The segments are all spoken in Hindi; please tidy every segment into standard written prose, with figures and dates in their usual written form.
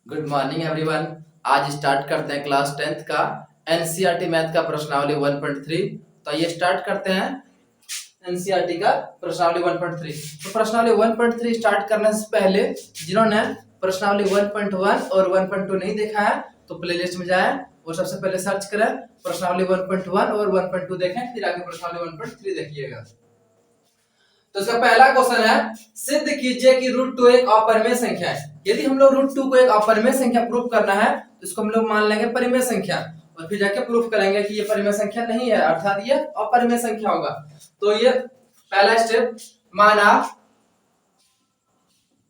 Good morning everyone. आज स्टार्ट करते हैं क्लास 10th का एनसीईआरटी मैथ का प्रश्नावली 1.3। तो ये स्टार्ट करते हैं एनसीईआरटी का प्रश्नावली 1.3। तो प्रश्नावली 1.3 स्टार्ट करने से पहले जिन्होंने प्रश्नावली 1.1 और 1.2 नहीं देखा है तो प्लेलिस्ट में जाए और सबसे पहले सर्च करें प्रश्नावली 1.1 और 1.2 देखें, फिर आगे प्रश्नावली 1.3 देखिएगा। तो इसका पहला क्वेश्चन है, सिद्ध कीजिए कि √2 एक अपरिमेय संख्या है। यदि हम लोग √2 को एक अपरिमेय संख्या प्रूव करना है तो इसको हम लोग मान लेंगे परिमेय संख्या और फिर जाके प्रूफ करेंगे कि ये परिमेय संख्या नहीं है, अर्थात ये अपरिमेय संख्या होगा। तो ये पहला स्टेप,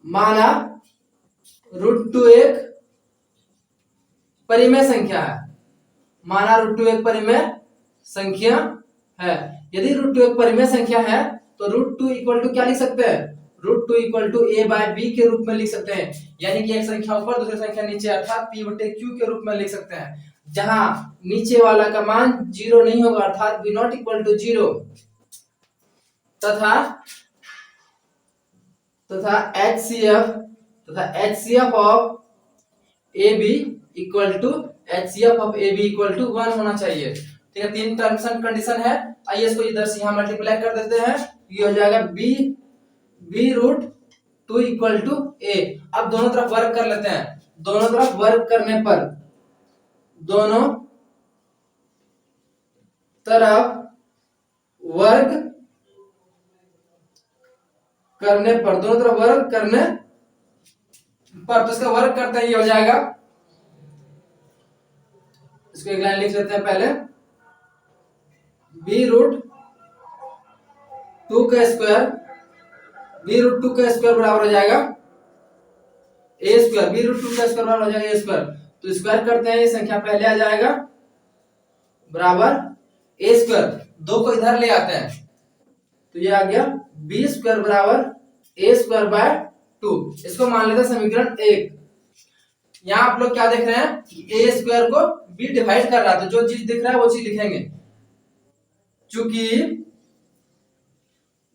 माना √2 एक परिमेय संख्या है। माना √2 एक परिमेय संख्या है। यदि √2 एक परिमेय संख्या है तो √2 इक्वल टू क्या लिख सकते हैं? √2 equal to a by b के रूप में लिख सकते हैं, यानी कि एक संख्या ऊपर दूसरी संख्या नीचे, अर्थात p बटे q के रूप में लिख सकते हैं, जहां नीचे वाला का मान 0 नहीं होगा, अर्थात b नॉट इक्वल टू 0 तथा HCF of AB equal to HCF of AB equal to 1 होना चाहिए। ठीक है, तीन टर्म्स एंड कंडीशन है। आइए इसको इधर से यहां मल्टीप्लाई कर देते हैं, ये हो जाएगा b√2 इक्वल टू a। अब दोनों तरफ वर्क कर लेते हैं। दोनों तरफ वर्क करने पर दोनों तरफ वर्क करने पर तो इसका वर्क करते हैं, ये हो जाएगा, इसको एक लाइन लिख लेते हैं पहले, b√2 का स्क्वायर बराबर हो जाएगा a स्क्वायर। b√2 का स्क्वायर बराबर हो जाएगा a स्क्वायर। तो स्क्वायर करते हैं, ये संख्या पहले आ जाएगा बराबर a स्क्वायर। दो को इधर ले आते हैं तो ये आ गया b स्क्वायर बराबर a स्क्वायर बाय 2। इसको मान लेते हैं समीकरण 1। यहाँ आप लोग क्या देख रहे हैं कि a स्क्वायर को b डिवाइड कर रहा है, तो जो चीज दिख रहा है वो चीज लिखेंगे। चूंकि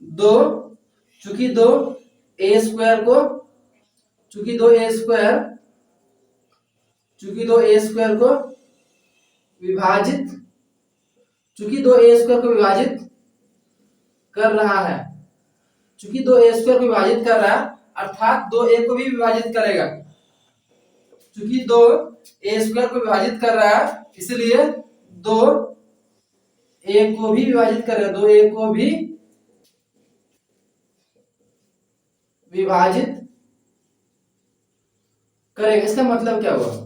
दो a स्क्वायर को विभाजित कर रहा है, अर्थात 2a को भी विभाजित करेगा। चूंकि 2a स्क्वायर को विभाजित कर रहा है, इसलिए 2a को भी विभाजित करेगा, 2a को भी विभाजित करेगा। इसका मतलब क्या हुआ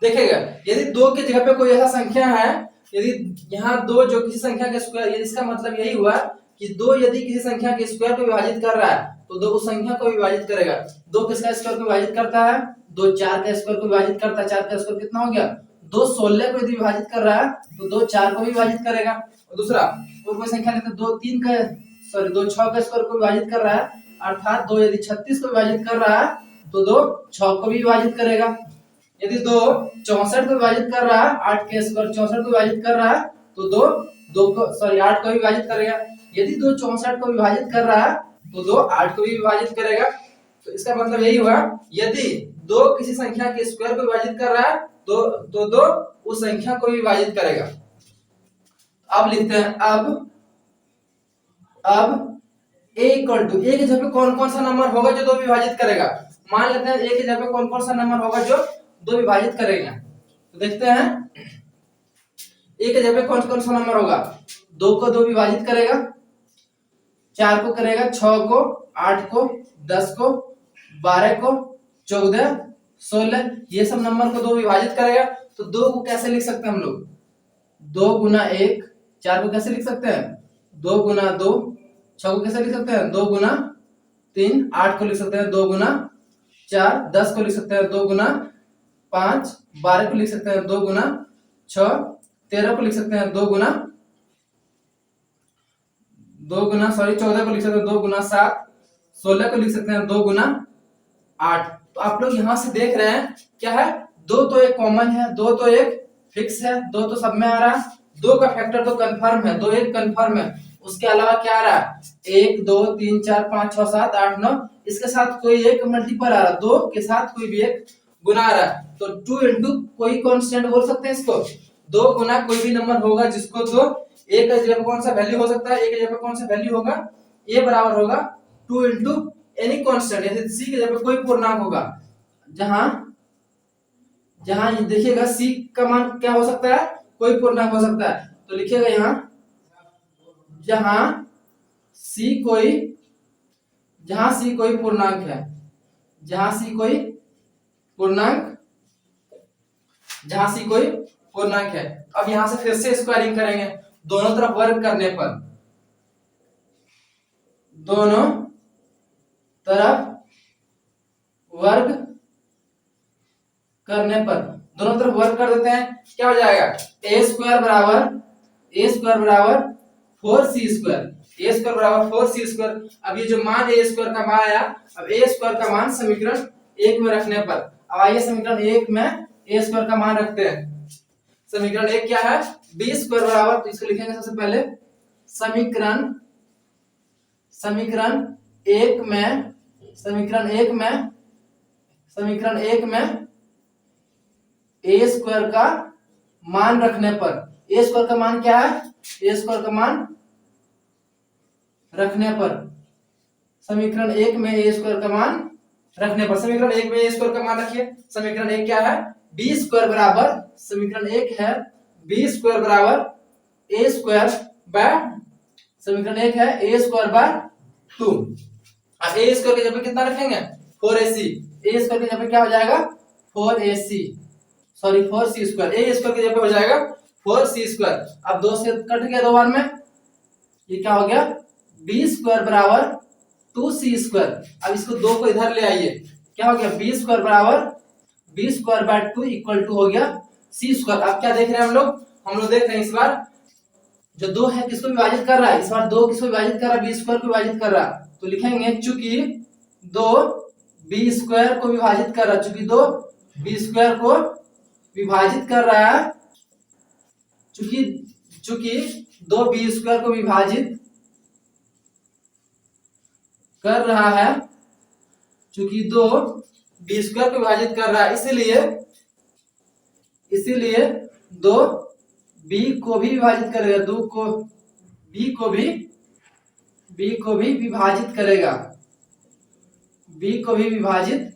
देखिएगा, यदि 2 की जगह पे कोई ऐसा संख्या है, यदि यहाँ 2 जो किसी संख्या के स्क्वायर, इसका मतलब यही हुआ कि 2 यदि किसी संख्या के स्क्वायर को विभाजित कर रहा है तो 2 उस संख्या को विभाजित करेगा। 2 किसका स्क्वायर को विभाजित करता है? 2 4 का स्क्वायर को विभाजित करता है। 4 का स्क्वायर कितना हो गया? 2 16 को यदि विभाजित कर रहा है तो 2 4 को भी विभाजित करेगा। और दूसरा कोई संख्या लेते 2 6 का स्क्वायर को विभाजित कर रहा है, अर्थात 2 यदि 36 को विभाजित कर रहा है तो 2 6 को भी विभाजित करेगा। यदि 2 64 को विभाजित कर रहा है, 8 के स्क्वायर 64 को विभाजित कर रहा है तो 8 को विभाजित करेगा। यदि 2 64 को विभाजित कर रहा है तो 2 8 को भी विभाजित करेगा। तो इसका मतलब यही हुआ, यदि 2 किसी संख्या के स्क्वायर को विभाजित कर रहा है तो 2 उस संख्या को भी विभाजित करेगा। अब लिखते हैं, अब a इक्वल टू, a की जगह पे कौन कौन सा नंबर होगा जो 2 विभाजित करेगा? मान लेते हैं a की जगह पे कौन कौन सा नंबर होगा जो 2 विभाजित करेगा। तो देखते हैं a की जगह पे कौन कौन सा नंबर होगा। 2 को 2 विभाजित करेगा, 4 को करेगा, 6 को, 8 को, 10 को, 12 को, 14, 16, ये सब नंबर को 2 विभाजित करेगा। तो 2 को कैसे लिख सकते हैं हम लोग? 2 गुना 1, 4 को कैसे लिख सकते हैं? 2 गुना 2, 6 को कैसे लिख सकते हैं? 2 गुना 3, 8 को लिख सकते हैं 2 गुना 4, 10 को लिख सकते हैं 2 गुना 5, 12 को लिख सकते हैं 2 गुना 6, 13 को लिख सकते हैं 2 गुना 14 को लिख सकते हैं 2 गुना 7, 16 को लिख सकते हैं 2 गुना 8। तो आप लोग यहां से देख रहे हैं क्या है, 2 तो एक कॉमन है, 2 तो एक फिक्स है, 2 तो सब में आ रहा है, 2 का फैक्टर तो कंफर्म है, 2 एक कंफर्म है। उसके अलावा क्या आ रहा है? 1 2 3 4 5 6 7 8 9, इसके साथ कोई एक मल्टीपल आ रहा है, 2 के साथ कोई भी एक गुना रहा है, तो 2 इंटू कोई कांस्टेंट बोल सकते हैं इसको, 2 गुना कोई भी नंबर होगा जिसको दो, ए का जगह पे कौन सा वैल्यू हो सकता है, ए की जगह पे कौन सा वैल्यू होगा, ए बराबर होगा 2 इंटू एनी कांस्टेंट, यानी सी की जगह पे कोई पूर्णांक होगा, जहां जहां देखिएगा सी का मान क्या हो सकता है, कोई पूर्णांक हो सकता है, तो लिखिएगा यहां जहां सी कोई पूर्णांक है, जहां सी कोई पूर्णांक है। अब यहां से फिर से स्क्वायरिंग करेंगे, दोनों तरफ वर्ग करने पर, दोनों तरफ वर्ग कर देते हैं, क्या हो जाएगा, ए स्क्वायर बराबर 4c²। अब ये जो मान ए स्क्वायर का मान आया, अब ए स्क्वायर का मान समीकरण 1 में रखने पर, अब आइए समीकरण 1 में ए स्क्वायर का मान रखते हैं। समीकरण 1 क्या है, बी स्क्वायर बराबर, तो इसको लिखेंगे सबसे पहले समीकरण 1 में ए स्क्वायर का मान रखने पर, ए स्क्वायर का मान क्या है, ए स्क्वायर का मान रखने पर, समीकरण 1 में ए स्क्वायर का मान रखने पर, समीकरण 1 में ए स्क्वायर का मान रखिए, समीकरण 1 क्या है, बी स्क्वायर बराबर, समीकरण 1 है बी स्क्वायर बराबर ए स्क्वायर बाय, समीकरण 1 है ए स्क्वायर बाय 2। अब ए स्क्वायर की जगह पे कितना रखेंगे, 4ac, ए स्क्वायर की जगह पे क्या हो जाएगा, 4ac, सॉरी 4c², ए स्क्वायर की जगह पे हो जाएगा 4c²। अब 2 से कट गया 2 बार में, ये क्या हो गया, बी स्क्वायर बराबर 2c²। अब इसको 2 को इधर ले आइए, क्या हो गया, बी स्क्वायर बराबर b square by 2 equal to हो गया c²। अब क्या देख रहे हैं हम लोग देख रहे हैं इस बार जो 2 है किसको विभाजित कर रहा है, इस बार 2 किसको विभाजित कर रहा है, बी स्क्वायर को विभाजित कर रहा है, तो लिखेंगे चूंकि 2 बी स्क्वायर को विभाजित कर रहा है, चूंकि 2 बी स्क्वायर को विभाजित कर रहा है, चूंकि 2 बी स्क्वायर को विभाजित कर रहा है, चूंकि 2 बी स्क्वायर को विभाजित कर रहा है, इसीलिए 2 बी को भी विभाजित करेगा, 2 को बी को भी विभाजित करेगा, बी को भी विभाजित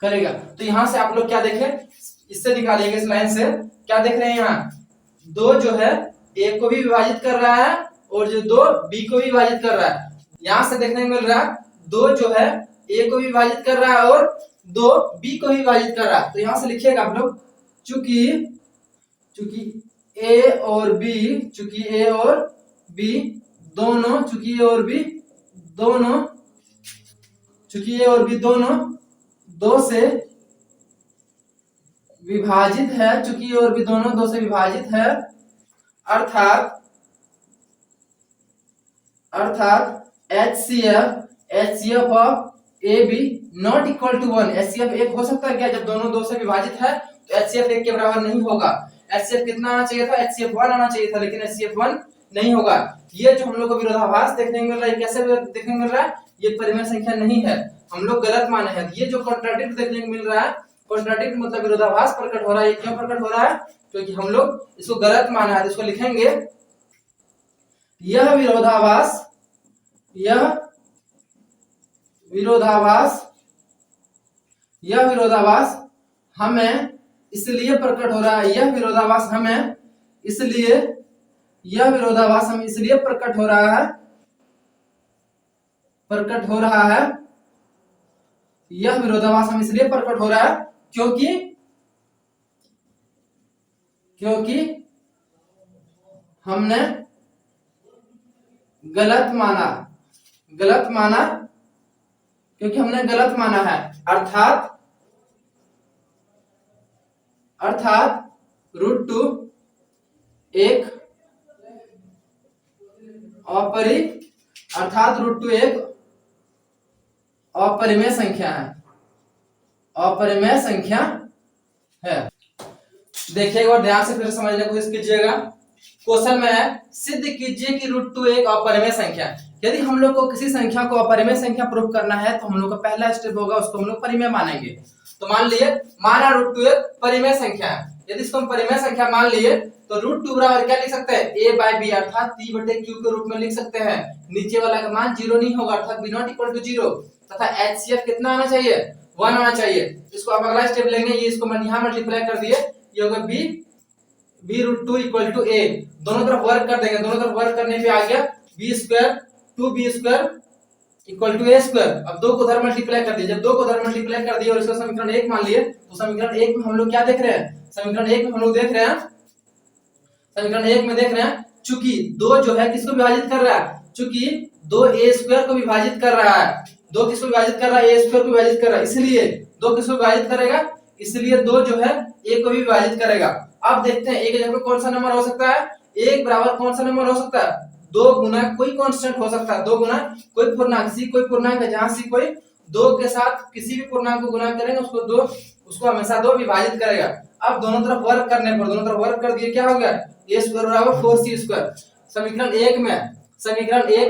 करेगा। तो यहां से आप लोग क्या देखें, इससे निकालिएगा, इस लाइन से क्या देख रहे हैं, यहाँ 2 जो है ए को भी विभाजित कर रहा है और जो 2 बी को भी विभाजित कर रहा है, यहां से देखने को मिल रहा है 2 जो है ए को भी विभाजित कर रहा है और 2 बी को भी विभाजित कर रहा है। तो यहां से लिखिएगा आप लोग चूंकि ए और बी दोनों 2 से विभाजित है, चूंकि ए और बी दोनों 2 से विभाजित है, अर्थात HCF of a b not equal to 1। HCF 1 हो सकता है क्या, जब दोनों 2 से विभाजित है तो HCF 1 के बराबर नहीं होगा। HCF कितना आना चाहिए था, HCF 1 आना चाहिए था, लेकिन HCF 1 नहीं होगा। ये जो हम लोग को विरोधाभास देखने को मिल रहा है, कैसे देखने को मिल रहा है, ये परिमेय संख्या नहीं है, हम लोग गलत माने हैं। ये जो कॉन्ट्राडिक्ट देखने को मिल रहा है, कॉन्ट्राडिक्ट मतलब विरोधाभास प्रकट हो रहा है। ये क्यों प्रकट हो रहा है, क्योंकि हम लोग इसको गलत माना है। तो इसको लिखेंगे यह विरोधाभास हमें इसलिए प्रकट हो रहा है, यह विरोधाभास हमें इसलिए प्रकट हो रहा है, यह विरोधाभास हमें इसलिए प्रकट हो रहा है क्योंकि हमने गलत माना है, अर्थात √2 एक अपरिमेय संख्या है। देखिए एक बार ध्यान से फिर समझने की कोशिश कीजिएगा। क्वेश्चन में है सिद्ध कीजिए कि √2 एक अपरिमेय संख्या है। यदि हम लोग को किसी संख्या को अपरिमेय संख्या प्रूफ करना है तो हम लोग का पहला स्टेप होगा उसको हम लोग परिमेय मानेंगे। तो मान लिए माना √2 एक परिमेय संख्या है, यदि इसको हम परिमेय संख्या मान लिए तो √2 बराबर क्या लिख सकते हैं a/b अर्थात p/q के रूप में लिख सकते हैं। नीचे वाला का मान 0 नहीं होगा अर्थात b नॉट इक्वल टू 0 तथा HCF कितना आना चाहिए 1 आना चाहिए। इसको अब अगला स्टेप लेंगे, ये इसको मैं यहां मल्टीप्लाई कर दिए, ये होगा b√2 इक्वल टू a, दोनों तरफ वर्क कर देंगे, दोनों तरफ वर्क करने पे आ गया b² 2b² equal to a²। अब दो को उधर मल्टीप्लाई कर दिए, जब दो को उधर मल्टीप्लाई कर दिए और इसको समीकरण 1 मान लिए तो समीकरण 1 में हम लोग क्या देख रहे हैं, समीकरण 1 में हम लोग देख रहे हैं, समीकरण 1 में देख रहे हैं चूंकि 2 जो है किसको विभाजित कर रहा है, चूंकि 2 a² को विभाजित कर रहा है, 2 किसको विभाजित कर रहा है a² को विभाजित कर रहा है, इसलिए 2 किसको विभाजित करेगा, इसलिए 2 जो है a को भी विभाजित करेगा। अब देखते हैं a के जगह पे कौन सा नंबर हो सकता है, 1 बराबर कौन सा नंबर हो सकता है, 2 गुना कोई कांस्टेंट हो सकता है, 2 गुना कोई पूर्णांक, सी कोई पूर्णांक है, जहां सी कोई 2 के साथ किसी भी पूर्णांक को गुणा करेंगे उसको हमेशा 2 विभाजित करेगा। अब दोनों तरफ वर्क करने पर, दोनों तरफ वर्क कर दिए क्या हो गया a² बराबर 4c²। समीकरण 1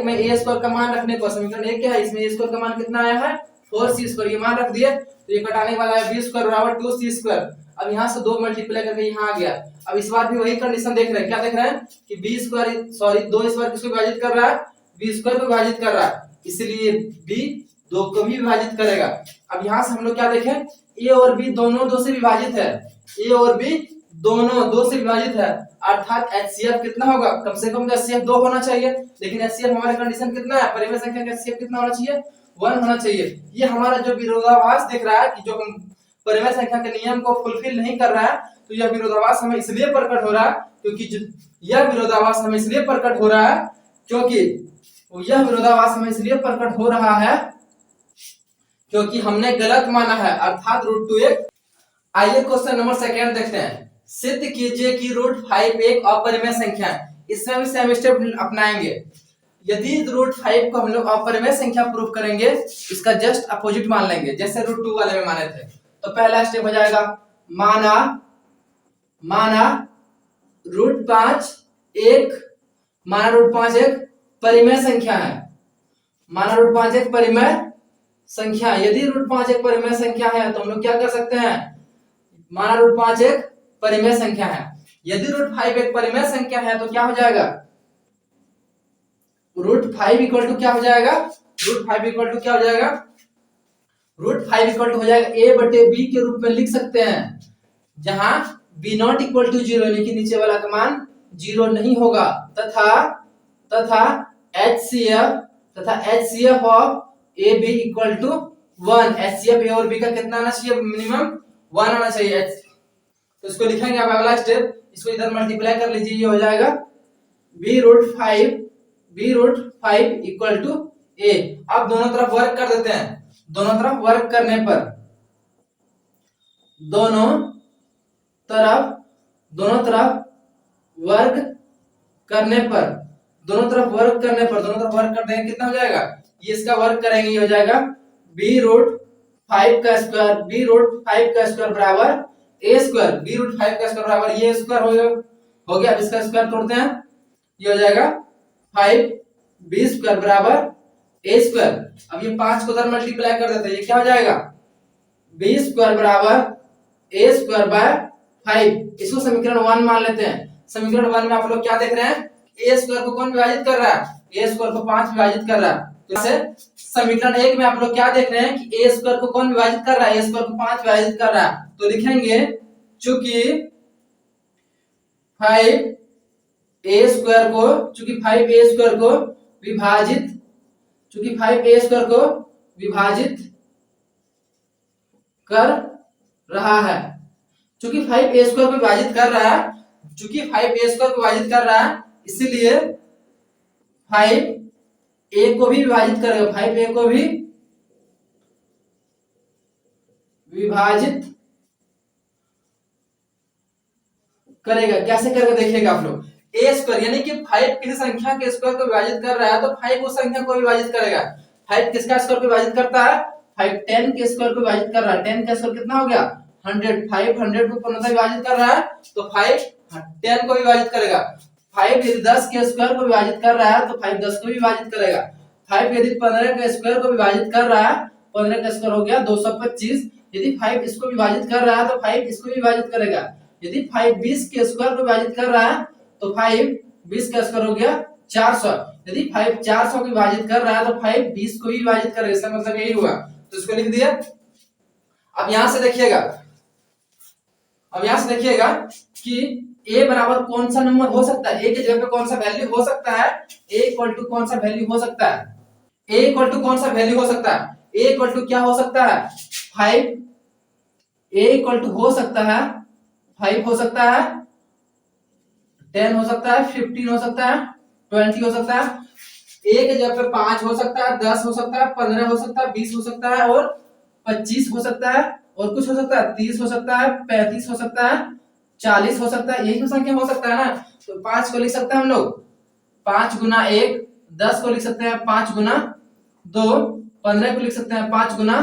में a² का मान रखने पर, समीकरण 1 क्या है, इसमें a² का मान कितना आया है 4c², ये मान रख दिए तो ये कटाने वाला है b² बराबर 2c²। अब यहाँ से 2 मल्टीप्लाई करके यहाँ आ गया। अब इस बार भी वही कंडीशन देख रहे हैं, क्या देख रहे हैं कि b² दो इस बार किसको विभाजित कर रहा है b² को विभाजित कर रहा है, इसलिए b 2 को भी विभाजित करेगा। अब यहाँ से हम लोग क्या देखें, a और b दोनों 2 से विभाजित है, a और b दोनों 2 से विभाजित है अर्थात HCF कितना होगा, कम से कम HCF 2 होना चाहिए, लेकिन HCF हमारे कंडीशन कितना है, परिमेय संख्या का HCF कितना होना चाहिए 1 होना चाहिए। ये हमारा जो विरोधाभास दिख रहा है कि जो हम परिमेय संख्या के नियम को फुलफिल नहीं कर रहा है, तो यह विरोधाभास हमें इसलिए प्रकट हो रहा है क्योंकि यह विरोधाभास हमें इसलिए प्रकट हो रहा है क्योंकि हमने गलत माना है अर्थात √2 एक। आइए क्वेश्चन नंबर 2 देखते हैं। सिद्ध कीजिए कि √5 एक अपरिमेय संख्या है। इसमें भी सेम स्टेप अपनाएंगे। यदि √5 को हम लोग अपरिमेय संख्या प्रूफ करेंगे, इसका जस्ट अपोजिट मान लेंगे जैसे √2 वाले में माने थे। तो पहला स्टेप हो जाएगा माना √5 एक परिमेय संख्या है, माना √5 एक परिमेय संख्या। यदि √5 एक परिमेय संख्या है तो हम लोग क्या कर सकते हैं, माना √5 एक परिमेय संख्या है। यदि √5 एक परिमेय संख्या है तो क्या हो जाएगा, √5 इक्वल टू क्या हो जाएगा, √5 इक्वल टू क्या हो जाएगा, √5 इक्वल टू हो जाएगा a/b के रूप में लिख सकते हैं, जहां b नॉट इक्वल टू 0 यानी कि नीचे वाला का मान 0 नहीं होगा तथा HCF of AB equal to 1। HCF A और B का कितना आना चाहिए, मिनिमम 1 आना चाहिए। तो इसको लिखेंगे अब अगला स्टेप, इसको इधर मल्टीप्लाई कर लीजिए, ये हो जाएगा b√5 इक्वल टू a। अब दोनों तरफ वर्क कर देते हैं, दोनों तरफ वर्क करने पर दोनों तरफ वर्क कर देंगे, कितना हो जाएगा, ये इसका वर्क करेंगे, ये हो जाएगा b√5 का स्क्वायर बराबर a², b√5 का स्क्वायर बराबर ये स्क्वायर हो गया। अब इसका स्क्वायर तोड़ते हैं, ये हो जाएगा 5b² बराबर a²। अब ये 5 को उधर मल्टीप्लाई कर देते हैं, ये क्या हो जाएगा b² बराबर a²/5। इसको समीकरण 1 मान लेते हैं। समीकरण 1 में आप लोग क्या देख रहे हैं, a² को कौन विभाजित कर रहा है, a² को 5 विभाजित कर रहा है। तो समीकरण 1 में आप लोग क्या देख रहे हैं कि a² को कौन विभाजित कर रहा है, a² को 5 विभाजित कर रहा है। तो लिखेंगे चूंकि 5a² को विभाजित कर रहा है, चूंकि 5a² को विभाजित कर रहा है, इसलिए 5a को भी विभाजित करेगा, 5a को भी विभाजित करेगा। कैसे करेगा देखिएगा आप लोग, a² यानी कि 5 किसी संख्या के स्क्वायर को विभाजित कर रहा है तो 5 उस संख्या को विभाजित करेगा। 5 किसका स्क्वायर को विभाजित करता है, 5 10 के स्क्वायर को विभाजित कर रहा है। 10 का स्क्वायर कितना हो गया 100, 5 100 को पूर्णतः विभाजित कर रहा है तो 5 10 को विभाजित करेगा। 5 यदि 10 के स्क्वायर को विभाजित कर रहा है तो 5 10 को विभाजित करेगा। 5 यदि 15 के स्क्वायर को विभाजित कर रहा है, 15 का स्क्वायर हो गया 225। यदि 5 इसको विभाजित कर रहा है तो 5 इसको भी विभाजित करेगा। यदि 5 20 के स्क्वायर को विभाजित कर रहा है तो 5 20 का स्क्वायर हो गया 400। यदि 5 400 को विभाजित कर रहा है तो 5 20 को भी विभाजित करेगा। इसका मतलब यही हुआ, तो इसको लिख दिया। अब यहां से देखिएगा, कि a बराबर कौन सा नंबर हो सकता है, a की जगह पे कौन सा वैल्यू हो सकता है, a इक्वल टू कौन सा वैल्यू हो सकता है, a इक्वल टू कौन सा वैल्यू हो सकता है, a इक्वल टू क्या हो सकता है 5, a इक्वल टू हो सकता है 5 हो सकता है, 10 हो सकता है, 15 हो सकता है, 20 हो सकता है, a की जगह पे 5 हो सकता है, 10 हो सकता है, 15 हो सकता है, 20 हो सकता है और 25 हो सकता है, और कुछ हो सकता है 30 हो सकता है, 35 हो सकता है, 40 हो सकता है। यही तो संख्या हो सकता है ना। तो 5 को लिख सकते हैं हम लोग 5 गुना 1, 10 को लिख सकते हैं 5 गुना 2, 15 को लिख सकते हैं 5 गुना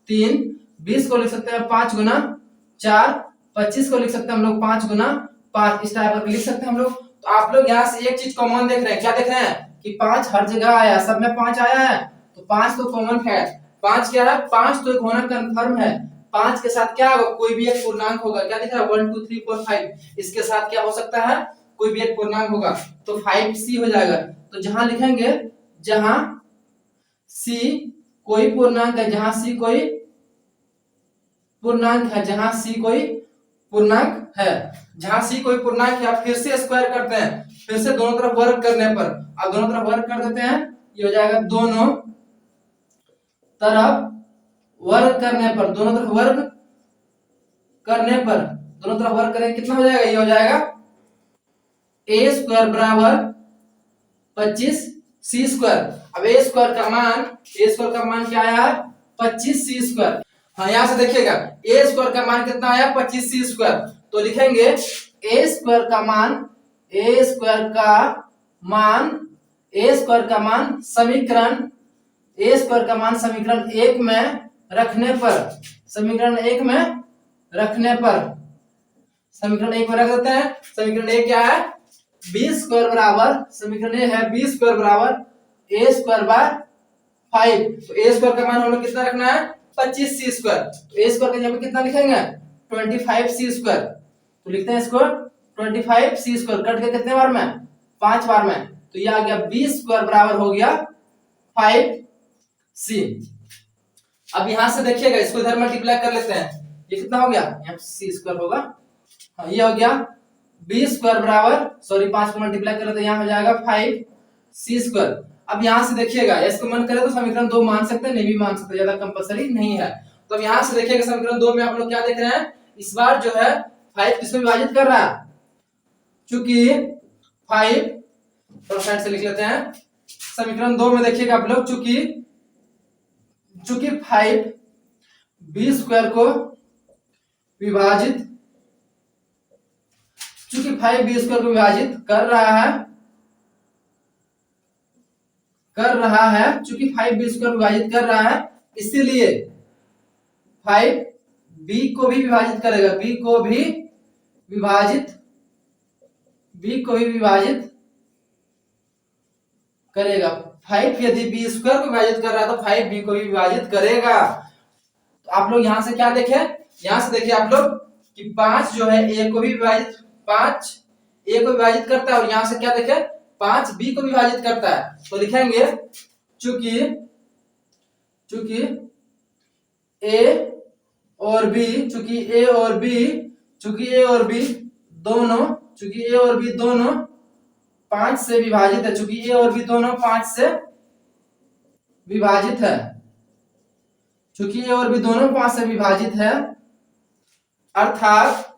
3, 20 को लिख सकते हैं 5 गुना 4, 25 को लिख सकते हैं हम लोग 5 गुना 5। इस टाइप करके लिख सकते हैं हम लोग। तो आप लोग यहाँ से एक चीज कॉमन देख रहे हैं, क्या देख रहे हैं कि 5 हर जगह आया, सब में 5 आया है, तो 5 तो कॉमन है। 5 क्या है, 5 तो एक होना कंफर्म है। 5 के साथ क्या होगा, कोई भी एक पूर्णांक होगा। क्या दिख रहा है 1 2 3 4 5, इसके साथ क्या हो सकता है, कोई भी एक पूर्णांक होगा, तो 5c हो जाएगा। तो जहां लिखेंगे, जहां c कोई पूर्णांक है, जहां c कोई पूर्णांक है, जहां c कोई पूर्णांक है, जहां c कोई पूर्णांक है, फिर से स्क्वायर करते हैं, फिर से दोनों तरफ वर्ग करने पर, अब दोनों तरफ वर्ग कर देते हैं, ये हो जाएगा दोनों तरफ वर्ग करने पर, दोनों तरफ वर्ग करने पर, दोनों तरफ वर्ग करेंगे कितना हो जाएगा, ये हो जाएगा a स्क्वायर बराबर 25 c स्क्वायर। अब a स्क्वायर का मान क्या आया 25 c स्क्वायर। हाँ यहाँ से देखिएगा a स्क्वायर का मान कितना आया 25 c स्क्वायर। तो लिखेंगे a स्क्वायर का मान समीकरण समीकरण 1 में रखने पर, समीकरण 1 में रख देते हैं। समीकरण 1 क्या है, b स्क्वायर बराबर, समीकरण 1 है b स्क्वायर बराबर a स्क्वायर बाय 5। तो a स्क्वायर का मान हम लोग कितना रखना है 25 c स्क्वायर। तो a स्क्वायर का यहाँ पे कितना लिखेंगे 25 c स्क्वायर। तो लिखते हैं इसको 25 c स्क्वायर, कट के कितने बार में 5 बार में, तो ये आ गया b स्क्वायर बराबर हो गया 5c। अब यहां से देखिएगा, इसको इधर मल्टीप्लाई कर लेते हैं, ये कितना हो गया, यहाँ c स्क्वायर होगा, हाँ ये हो गया b स्क्वायर बराबर, सॉरी 5 को मल्टीप्लाई कर लेते हैं, यहाँ हो जाएगा 5c स्क्वायर। अब यहां से देखिएगा, इसको मन करे तो समीकरण 2 मान सकते हैं, नहीं भी मान सकते, ज्यादा कंपलसरी नहीं है। तो अब यहां से देखिएगा समीकरण 2 में आप लोग क्या देख रहे हैं, इस बार जो है 5 किसमें विभाजित कर रहा है, चूंकि 5 थोड़ा साइड से लिख लेते हैं। समीकरण 2 में देखिएगा आप लोग, चूंकि 5 b स्क्वायर को विभाजित, चूंकि 5 b स्क्वायर को विभाजित कर रहा है, चूंकि 5 b स्क्वायर विभाजित कर रहा है, इसीलिए 5 b को भी विभाजित करेगा, b को भी विभाजित करेगा। 5 यदि b स्क्वायर को विभाजित कर रहा है तो 5 b को भी विभाजित करेगा। तो आप लोग यहां से क्या देखें, यहां से देखिए आप लोग कि 5 जो है a को भी विभाजित, 5 a को विभाजित करता है, और यहां से क्या देखें 5 b को विभाजित करता है। तो लिखेंगे चूंकि a और b दोनों 5 से विभाजित है, चूंकि a और b दोनों 5 से विभाजित है, चूंकि a और b दोनों 5 से विभाजित है, अर्थात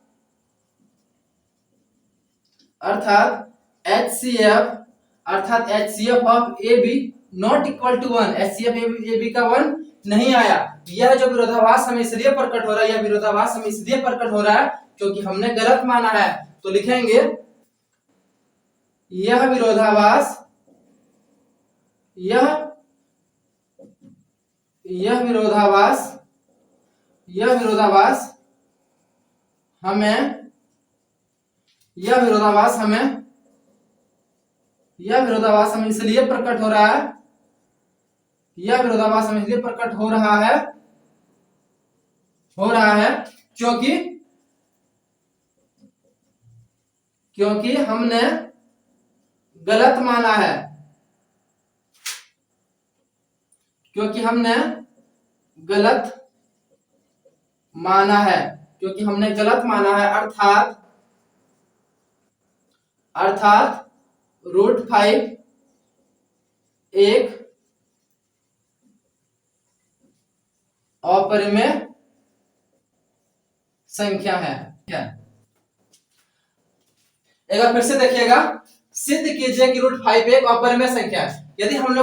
HCF of AB not equal to 1, HCF AB का 1 नहीं आया। यह जो विरोधाभास हमें इसलिए प्रकट हो रहा है, क्योंकि हमने गलत माना है। तो लिखेंगे यह विरोधाभास हमें इसलिए प्रकट हो रहा है, यह विरोधाभास हमें इसलिए प्रकट हो रहा है क्योंकि हमने गलत माना है, अर्थात √5 एक अपरिमेय संख्या है। एक बार फिर से देखिएगा, सिद्ध कीजिए कि √5 एक अपरिमेय संख्या है। यदि हम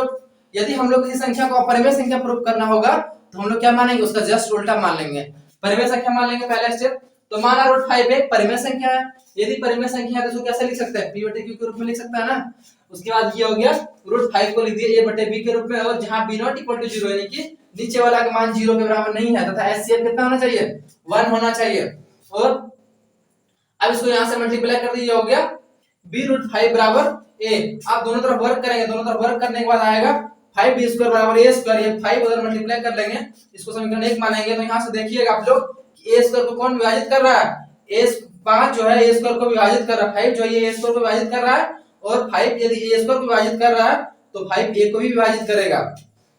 लोग किसी संख्या को अपरिमेय संख्या प्रूव करना होगा तो हम लोग क्या मानेंगे, उसका जस्ट उल्टा मान लेंगे, परिमेय संख्या मान लेंगे पहला स्टेप। तो माना √5 एक परिमेय संख्या है, यदि परिमेय संख्या है तो उसको कैसे लिख सकते हैं, p/q के रूप में लिख सकता है ना। उसके बाद ये हो गया √5 को लिख दिया a/b के रूप में, और जहां b not = 0 यानी कि नीचे वाला का मान 0 के बराबर नहीं है तथा HCF कितना होना चाहिए, 1 होना चाहिए। और अब इसको यहां से मल्टीप्लाई कर दीजिए, हो गया b√5 बराबर a। आप दोनों तरफ वर्क करेंगे, दोनों तरफ वर्क करने के बाद आएगा 5b² बराबर a²। ये 5 उधर मल्टीप्लाई कर लेंगे, इसको समीकरण 1 मानेंगे। तो यहां से देखिएगा आप लोग कि a² को कौन विभाजित कर रहा है, 5 जो है a² को विभाजित कर रहा है, 5 जो है a² को विभाजित कर रहा है, और 5 यदि a² को विभाजित कर रहा है तो 5 a को भी विभाजित करेगा।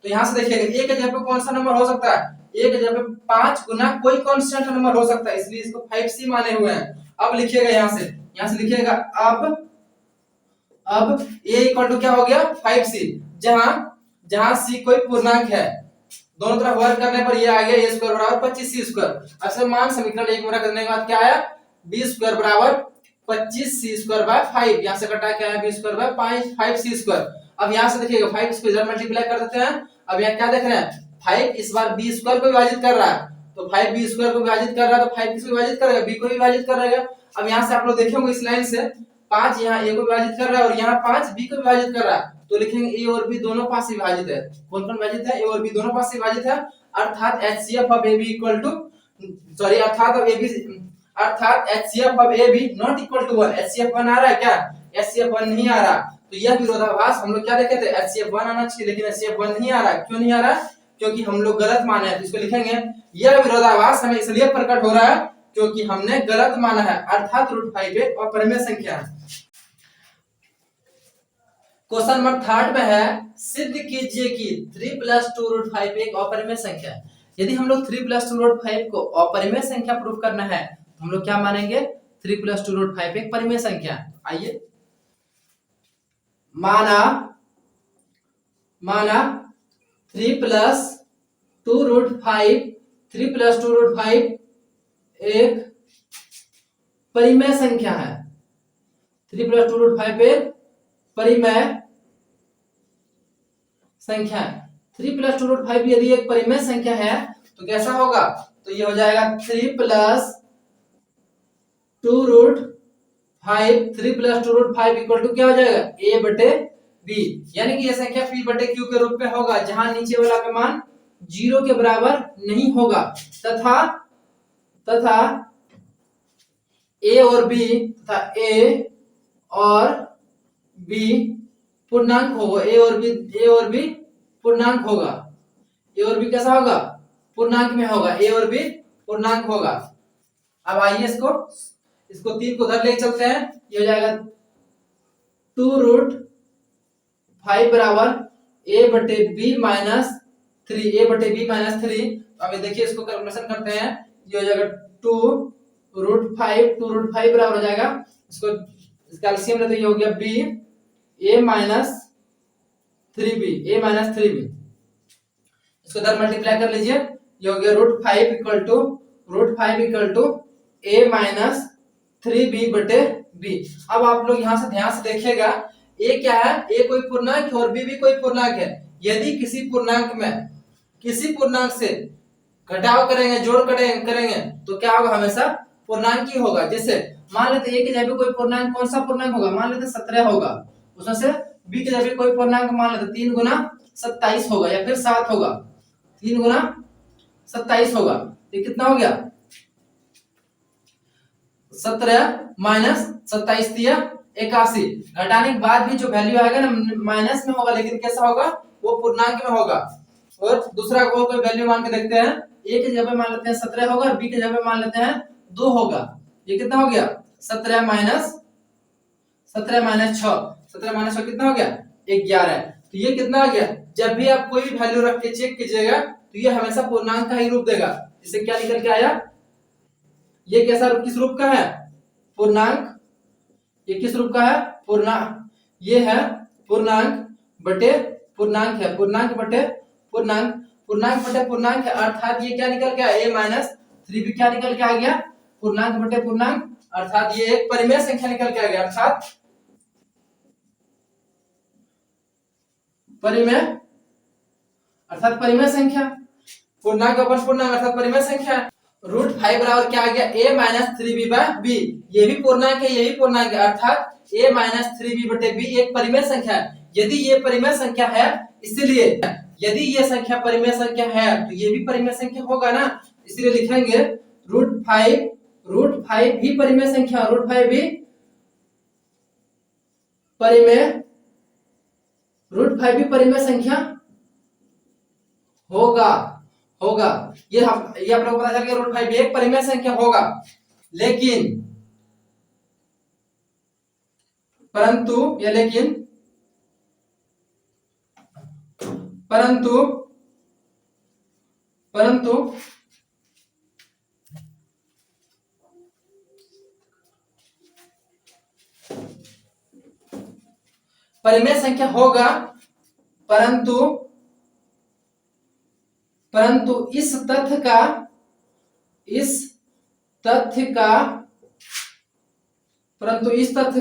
तो यहां से देखिएगा a के जगह पे कौन सा नंबर हो सकता है, a के जगह पे 5 गुना कोई कांस्टेंट नंबर हो सकता है, इसलिए इसको 5c माने हुए हैं। अब लिखिएगा यहां से लिखिएगा अब a इक्वल टू क्या हो गया 5c, जहां c कोई पूर्णांक है, दोनों तरफ वर्क करने पर ये आ गया a² बराबर 25c²। अब से मान समीकरण 1 में रख देने के बाद क्या आया, b² बराबर 25c²/5, यहां से कटा क्या है b² 5c²। अब यहां से देखिएगा 5 इसको इधर मल्टीप्लाई कर देते हैं। अब यहां क्या देख रहे हैं, 5 इस बार b² को विभाजित कर रहा है, तो 5 b² को विभाजित कर रहा है तो 5 किसको विभाजित करेगा, b को विभाजित करेगा। अब यहां से आप लोग देखेंगे इस लाइन से 5 यहां a को विभाजित कर रहा है और यहां 5 b को विभाजित कर रहा है, तो लिखेंगे a और b दोनों पास से विभाजित है। कौन-कौन विभाजित है, a और b दोनों पास से विभाजित है। अर्थात HCF of AB equal to अर्थात HCF of AB not equal to 1। HCF 1 आ रहा है क्या, HCF 1 नहीं आ रहा। तो यह विरोधाभास हम लोग क्या देखे थे, HCF 1 आना चाहिए, लेकिन HCF 1 नहीं आ रहा। क्यों नहीं आ रहा, क्योंकि हम लोग गलत माने हैं। तो इसको लिखेंगे, यह विरोधाभास हमें इसलिए प्रकट हो रहा है क्योंकि हमने गलत माना है, अर्थात √5 एक अपरिमेय संख्या है। क्वेश्चन नंबर 3 में है, सिद्ध कीजिए कि 3 + 2 √5 एक अपरिमेय संख्या है। यदि हम लोग 3 + 2 √5 को अपरिमेय संख्या प्रूव करना है तो हम लोग क्या मानेंगे, 3 + 2 √5 एक परिमेय संख्या है। आइए, माना 3 + 2 √5 एक परिमेय संख्या है। 3 + 2 √5 एक परिमेय संख्या है। 3 + 2 √5 यदि एक परिमेय संख्या है तो कैसा होगा, तो ये हो जाएगा 3 + 2 √5 इक्वल टू क्या हो जाएगा, a/b, यानी कि यह संख्या p/q के रूप में होगा, जहां नीचे वाला का मान 0 के बराबर नहीं होगा तथा a और b पूर्णांक होगा। a और b पूर्णांक होगा। a और b कैसा होगा, पूर्णांक में होगा, a और b पूर्णांक होगा। अब आइए इसको 3 को उधर लेके चलते हैं, ये हो जाएगा 2 √5 बराबर a/b - 3। अब ये देखिए, इसको कैलकुलेशन करते हैं, ये हो जाएगा 2 √5 बराबर हो जाएगा, इसको इसका एलसीएम लेते, ये हो गया b a - 3b। इसको इधर मल्टीप्लाई कर लीजिए, ये हो गया √5 इक्वल टू a - 3b/b। अब आप लोग यहां से ध्यान से देखिएगा, a क्या है, a कोई पूर्णांक है और b भी कोई पूर्णांक है। यदि किसी पूर्णांक से घटाव करेंगे, जोड़ करेंगे तो क्या होगा, हमेशा पूर्णांक ही होगा। जैसे मान लेते a के जगह पे कोई पूर्णांक, कौन सा पूर्णांक होगा, मान लेते 17 होगा, उसमें से b के जगह पे कोई पूर्णांक मान लेते 3 × 27 होगा या फिर 7 होगा, 3 × 27 होगा, ये कितना हो गया, 17 - 27 = 81। घटाने के बाद भी जो वैल्यू आएगा ना माइनस में होगा, लेकिन कैसा होगा, वो पूर्णांक में होगा। और दूसरा को कोई वैल्यू मान के देखते हैं। ए की जगह पे मान लेते हैं 17 होगा और बी की जगह पे मान लेते हैं 2 होगा। ये कितना हो गया 17 माइनस 6, 17 माइनस 6 कितना हो गया 11। तो ये कितना आ गया, जब भी आप कोई भी वैल्यू रख के चेक कीजिएगा तो ये हमेशा पूर्णांक का ही रूप देगा। इससे क्या निकल के आया, ये कैसा रूप, किस रूप का है, पूर्णांक। ये किस रूप का है, पूर्णांक। ये है पूर्णांक बटे पूर्णांक है, पूर्णांक बटे पूर्णांक, पूर्णांक बटे पूर्णांक है, अर्थात ये क्या निकल गया a माइनस 3b क्या निकल के आ गया, पूर्णांक बटे पूर्णांक, अर्थात ये एक परिमेय संख्या निकल के आ गया। अर्थात परिमेय संख्या, पूर्णांक अपन पूर्णांक अर्थात परिमेय संख्या। √5 बराबर क्या आ गया a minus 3b by b, ये भी पूर्णांक है, ये भी पूर्णांक है, अर्थात a माइनस 3b बटे b एक परिमेय संख्या है। यदि ये परिमेय संख्या है, इसलिए यदि ये संख्या परिमेय संख्या है तो ये भी परिमेय संख्या होगा ना, इसलिए लिखेंगे √5 भी परिमेय संख्या, √5 भी परिमेय संख्या होगा। ये आप लोगों को पता चल गया √5 भी एक परिमेय संख्या होगा। लेकिन परंतु परिमेय संख्या होगा, परंतु इस तथ्य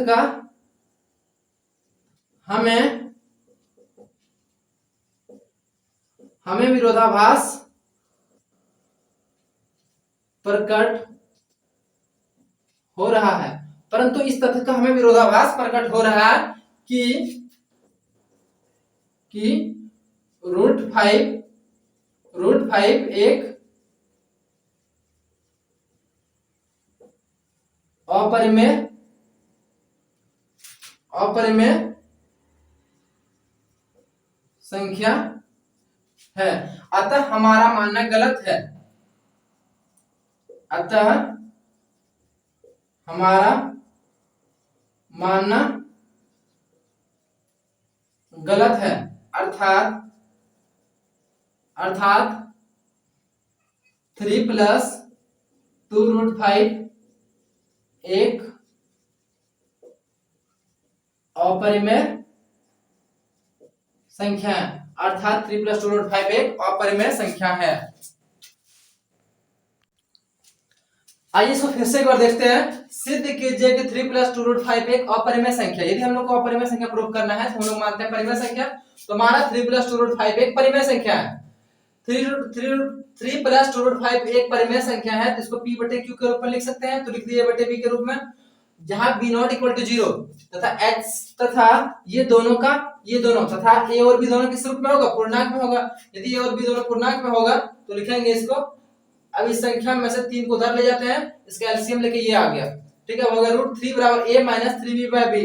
का हमें विरोधाभास प्रकट हो रहा है, परंतु इस तथ्य का हमें विरोधाभास प्रकट हो रहा है कि √5 एक अपरिमेय संख्या है। अतः हमारा मानना गलत है, अर्थात 3 + 2√5 एक अपरिमेय संख्या है, अर्थात 3 + 2√5 एक अपरिमेय संख्या है। आइए इसको फिर से एक बार देखते हैं। सिद्ध कीजिए कि 3 + 2√5 एक अपरिमेय संख्या। यदि हम लोग को अपरिमेय संख्या प्रूव करना है तो हम लोग मानते हैं परिमेय संख्या, तो हमारा 3 + 2√5 एक परिमेय संख्या है। 3 + 2√5 एक परिमेय संख्या है, तो इसको p बटे q के रूप में लिख सकते हैं, तो लिख दिए बटे b के रूप में, जहां b0 = 0 तथा x तथा ये दोनों तथा a और b दोनों किस रूप में होगा, पूर्णांक में होगा। यदि a और b दोनों पूर्णांक में होगा तो लिखेंगे इसको, अब इस संख्या में से 3 को उधर ले जाते हैं, इसका एलसीएम लेके ये आ गया, ठीक है, होगा √3 बराबर a minus 3b by b।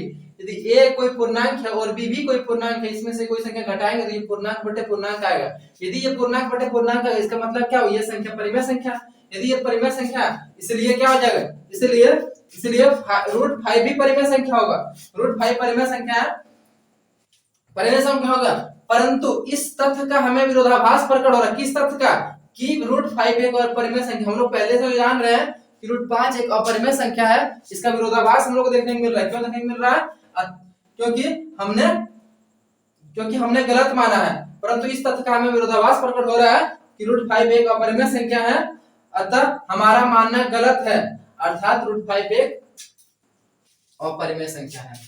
यदि a कोई पूर्णांक है और b भी कोई पूर्णांक है, इसमें से कोई संख्या घटाएंगे तो ये पूर्णांक बटे पूर्णांक आएगा। यदि ये पूर्णांक बटे पूर्णांक आएगा, इसका मतलब क्या हो, ये संख्या परिमेय संख्या। यदि ये परिमेय संख्या इसलिए क्या हो जाएगा, इसलिए √5 भी परिमेय संख्या होगा। √5 परिमेय संख्या होगा, परंतु इस तथ्य का हमें विरोधाभास प्रकट हो रहा है। किस तथ्य का, कि √5 एक और परिमेय संख्या। हम लोग पहले से जान रहे हैं कि √5 एक अपरिमेय संख्या है, इसका विरोधाभास हम लोग को देखने को मिल रहा है। क्यों देखने को मिल रहा है, क्योंकि हमने गलत माना है, परंतु इस तथ्य का हमें विरोधाभास प्रकट हो रहा है कि √5 एक अपरिमेय संख्या है, अतः हमारा मानना गलत है, अर्थात √5 एक अपरिमेय संख्या है।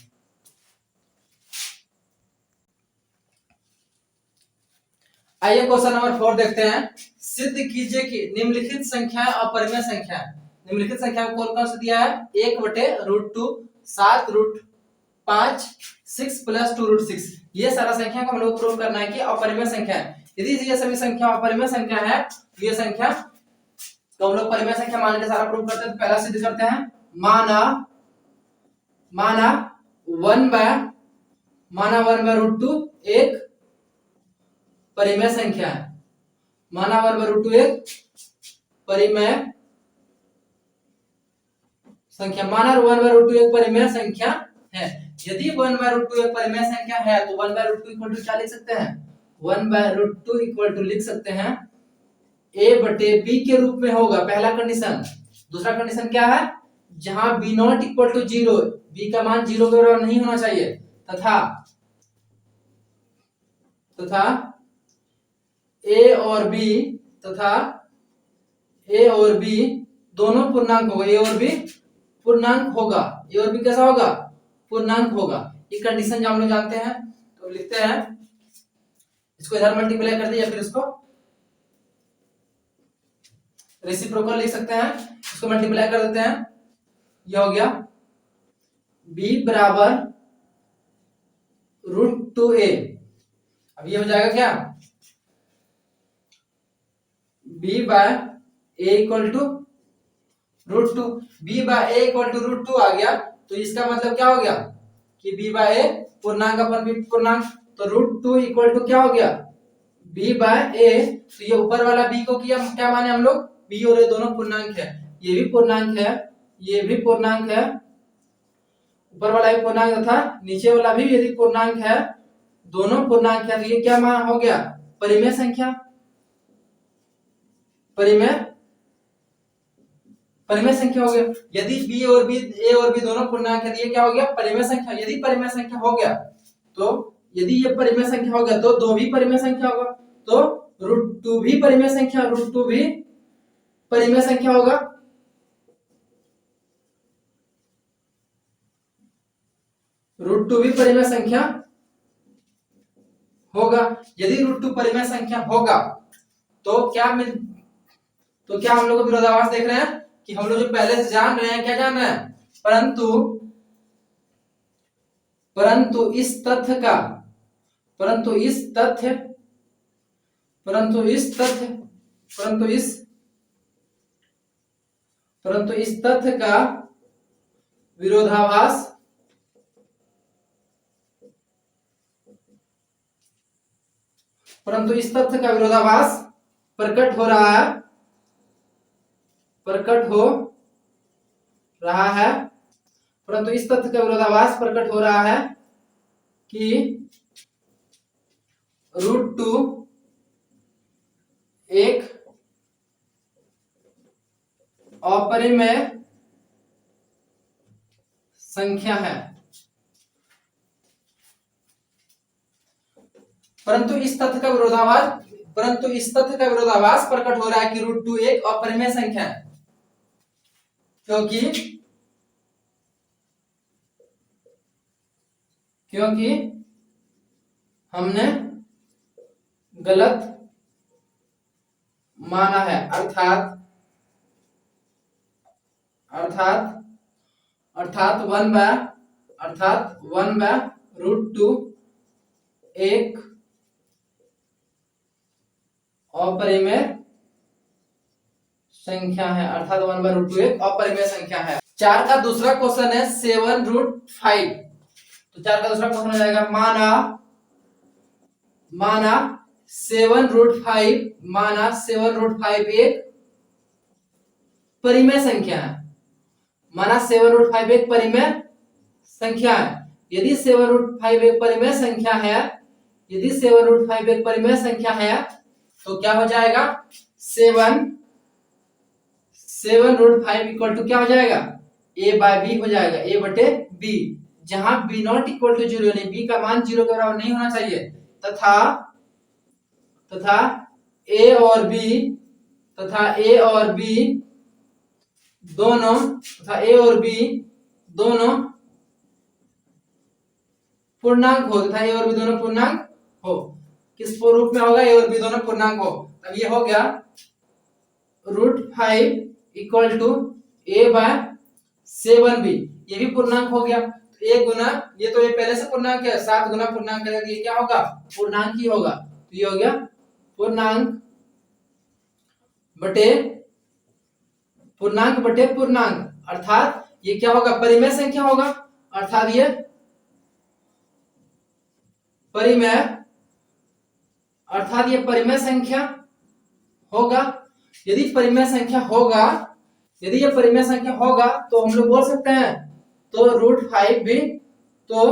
आइए क्वेश्चन नंबर 4 देखते हैं। सिद्ध कीजिए कि निम्नलिखित संख्या अपरिमेय संख्या है। निम्नलिखित संख्या को कौन सा दिया है, 1/√2, 7√5, 6 + 2√6। ये सारा संख्या को हम लोग प्रूव करना है कि अपरिमेय संख्या है। यदि ये सभी संख्या अपरिमेय संख्या है तो ये संख्या तो हम लोग परिमेय संख्या मान के सारा प्रूव करते हैं। तो पहला सिद्ध करते हैं, माना 1/√2 एक परिमेय संख्या है। माना 1/√2 एक परिमेय संख्या, माना 1/√2 एक परिमेय संख्या है। यदि 1/√2 एक परिमेय संख्या है तो 1/√2 इक्वल टू क्या लिख सकते हैं? 1/√2 इक्वल टू लिख सकते हैं a बटे b के रूप में होगा, पहला कंडीशन। दूसरा कंडीशन क्या है? जहां b not equal to 0, b का मान 0 के बराबर नहीं होना चाहिए, तथा a और b दोनों पूर्णांक होगा, a और b पूर्णांक होगा, a और b कैसा होगा? पूर्णांक होगा। ये कंडीशन जो हम लोग जानते हैं, तो लिखते हैं इसको इधर मल्टीप्लाई कर दिया, फिर इसको रेसिप्रोकल लिख सकते हैं, इसको मल्टीप्लाई कर देते हैं, यह हो गया b बराबर √2a। अब ये हो जाएगा क्या? b by a equal to √2, b by a equal to √2 आ गया, तो इसका मतलब क्या हो गया कि b बाय a पूर्णांक अपन b पूर्णांक, तो √2 इक्वल टू क्या हो गया? b by a। तो ये ऊपर वाला b को किया क्या माने हम लोग? b और a दोनों पूर्णांक है, ये भी पूर्णांक है, ये भी पूर्णांक है, ऊपर वाला भी पूर्णांक था, नीचे वाला भी यदि पूर्णांक है, दोनों पूर्णांक है, तो ये क्या मान हो गया? परिमेय संख्या, परिमेय संख्या हो गया। यदि b और b, a और b दोनों पूर्णांक है, तो ये क्या हो गया? परिमेय संख्या। यदि परिमेय संख्या हो गया, तो यदि ये परिमेय संख्या हो गया तो 2 भी परिमेय संख्या होगा, तो √2 भी परिमेय संख्या, √2 भी परिमेय संख्या होगा। √2 भी परिमेय संख्या होगा। यदि √2 परिमेय संख्या होगा तो क्या हम लोग विरोधाभास देख रहे हैं कि हम लोग जो पहले से जान रहे हैं, क्या जान रहे हैं? परंतु इस तथ्य का विरोधाभास प्रकट हो रहा है कि √2 एक अपरिमेय संख्या है। परंतु इस तथ्य का विरोधाभास प्रकट हो रहा है कि √2 एक अपरिमेय संख्या है, क्योंकि हमने गलत माना है, अर्थात 1/√2 एक अपरिमेय संख्या है, 4 का दूसरा क्वेश्चन है 7√5। तो 4 का दूसरा क्वेश्चन हो जाएगा, माना 7√5 एक परिमेय संख्या है। माना 7√5 एक परिमेय संख्या है। यदि 7√5 एक परिमेय संख्या है, तो क्या हो जाएगा? 7√5 इक्वल टू क्या हो जाएगा? a बाय b हो जाएगा, a बटे b, जहां b नॉट इक्वल टू 0, यानी b का मान 0 के बराबर नहीं होना चाहिए, तथा a और b दोनों पूर्णांक हो, किस रूप में होगा? a और b दोनों पूर्णांक हो। अब ये हो गया √5 equal to a bye 7b, ये भी पूर्णांक हो गया। तो a गुना ये पहले से पूर्णांक है, 7 गुना पूर्णांक है, ये क्या होगा? पूर्णांक ही होगा। तो ये हो गया पूर्णांक बटे पूर्णांक, अर्थात ये क्या होगा? परिमेय संख्या होगा, अर्थात ये परिमेय संख्या होगा। यदि परिमेय संख्या होगा, यदि ये परिमेय संख्या होगा तो हम लोग बोल सकते हैं तो √5 भी, तो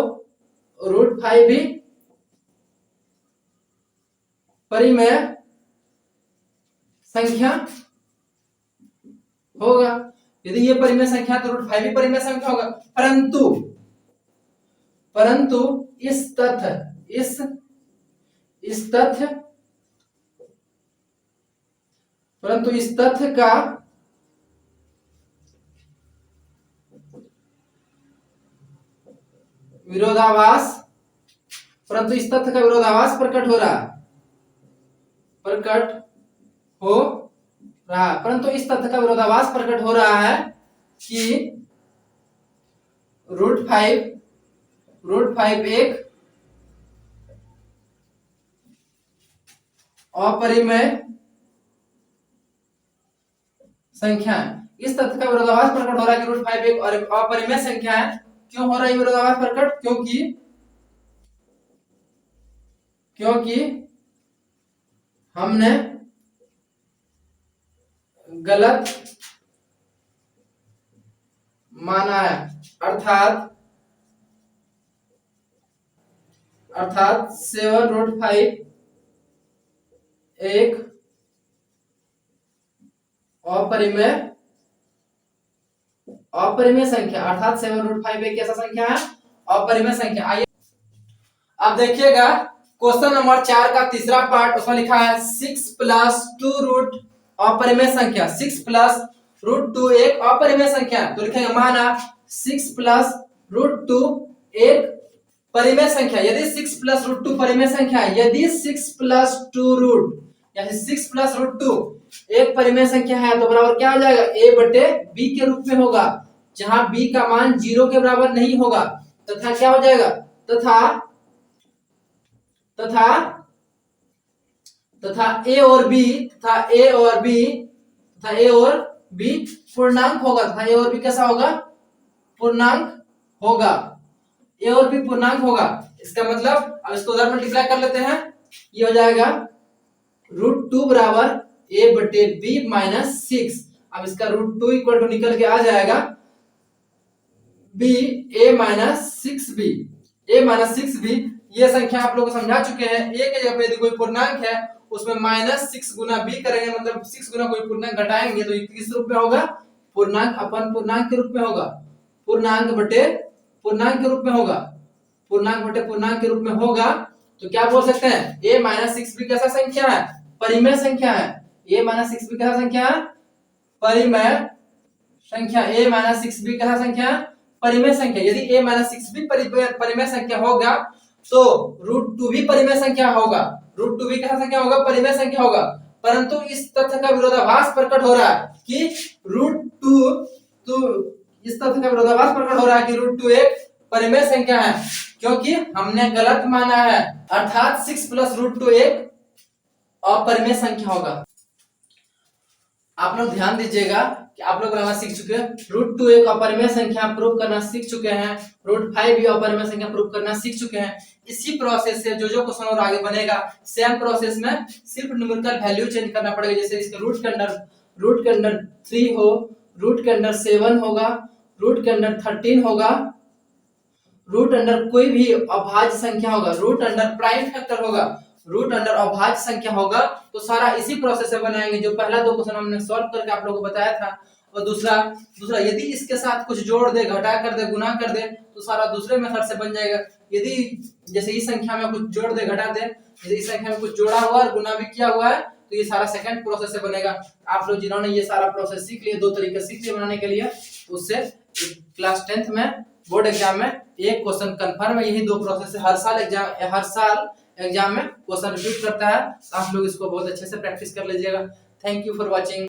√5 भी परिमेय संख्या होगा। यदि ये परिमेय संख्या तो √5 भी परिमेय संख्या होगा। परंतु इस तथ्य का विरोधाभास प्रकट हो रहा है, परंतु इस तथ्य का विरोधाभास प्रकट हो रहा है कि √5 एक अपरिमेय संख्या है। इस तथ्य का विरोधाभास प्रकट हो रहा है कि √5 एक अपरिमेय संख्या है। क्यों हो रहा है विरोधाभास प्रकट? क्योंकि हमने गलत माना है, अर्थात 7√5 एक अपरिमेय संख्या, अर्थात 7√5 एक कैसा संख्या है? अपरिमेय संख्या। आइए अब देखिएगा क्वेश्चन नंबर 4 का तीसरा पार्ट, उसमें लिखा है 6 + 2 अपरिमेय संख्या। 6 + √2 एक अपरिमेय संख्या। तो लिखेंगे माना 6 + √2 एक परिमेय संख्या। यदि 6 + √2 परिमेय संख्या है, यदि 6 + 2 यानी 6 + √2 एक परिमेय संख्या है तो बराबर क्या हो जाएगा? a/b के रूप में होगा, जहां b का मान 0 के बराबर नहीं होगा। तथा क्या हो जाएगा? तथा a और b पूर्णांक होगा। तथा a और b कैसा होगा? पूर्णांक होगा। a और b पूर्णांक होगा। इसका मतलब अब इसको उधर मल्टीप्लाई कर लेते हैं। ये हो जाएगा √2 बराबर a/b - 6। अब इसका √2 = निकल के आ जाएगा a - 6b। ये संख्या आप लोग को समझा चुके हैं। a के जगह पे यदि कोई पूर्णांक है उसमें -6 गुना b करेंगे, मतलब 6 गुना कोई पूर्णांक घटाएंगे तो ये किस रूप में होगा? पूर्णांक अपन पूर्णांक के रूप में होगा। पूर्णांक बटे पूर्णांक के रूप में होगा। पूर्णांक बटे पूर्णांक के रूप में होगा। तो क्या बोल सकते हैं? a - 6b कैसा संख्या है? परिमेय संख्या है। a - 6b कैसा संख्या है? परिमेय संख्या। a - 6b कैसा संख्या है? परिमेय संख्या। यदि a - 6b परिमेय संख्या होगा तो √2 भी परिमेय संख्या होगा। √2 भी कैसा संख्या होगा? परिमेय संख्या होगा। परंतु इस तथ्य का विरोधाभास प्रकट हो रहा है कि √2 एक परिमेय संख्या है, क्योंकि हमने गलत माना है, अर्थात 6 + √2 एक अपरिमेय संख्या होगा। आप लोग ध्यान दीजिएगा कि आप लोग बनाना सीख चुके हैं। √2 एक अपरिमेय संख्या प्रूव करना सीख चुके हैं। √5 भी अपरिमेय संख्या प्रूव करना सीख चुके हैं। इसी प्रोसेस से जो क्वेश्चन और आगे बनेगा, सेम प्रोसेस में सिर्फ न्यूमेरिकल वैल्यू चेंज करना पड़ेगा। जैसे इसके रूट के अंदर 3 हो, रूट के अंदर 7 होगा, रूट के अंदर 13 होगा, रूट अंडर कोई भी अभाज्य संख्या होगा, रूट अंडर प्राइम फैक्टर होगा, रूट अंडर अभाज्य संख्या होगा, तो सारा इसी प्रोसेस से बनाएंगे। जो पहला 2 क्वेश्चन हमने सॉल्व करके आप लोगों को बताया था। और दूसरा यदि इसके साथ कुछ जोड़ दे, घटा कर दे, गुना कर दे तो सारा दूसरे मेथड से बन जाएगा। यदि जैसे इस संख्या में कुछ जोड़ दे, घटा दे, जैसे इस संख्या में कुछ जोड़ा हुआ और गुना भी किया हुआ है तो ये सारा सेकंड प्रोसेस से बनेगा। आप लोग जिन्होंने ये सारा प्रोसेस सीख लिए, 2 तरीके सीख लिए बनाने के लिए, उससे क्लास 10th में बोर्ड एग्जाम में एक क्वेश्चन कंफर्म है। यही 2 प्रोसेस से हर साल एग्जाम में क्वेश्चन रिपीट करता है। आप लोग इसको बहुत अच्छे से प्रैक्टिस कर लीजिएगा। Thank you for watching.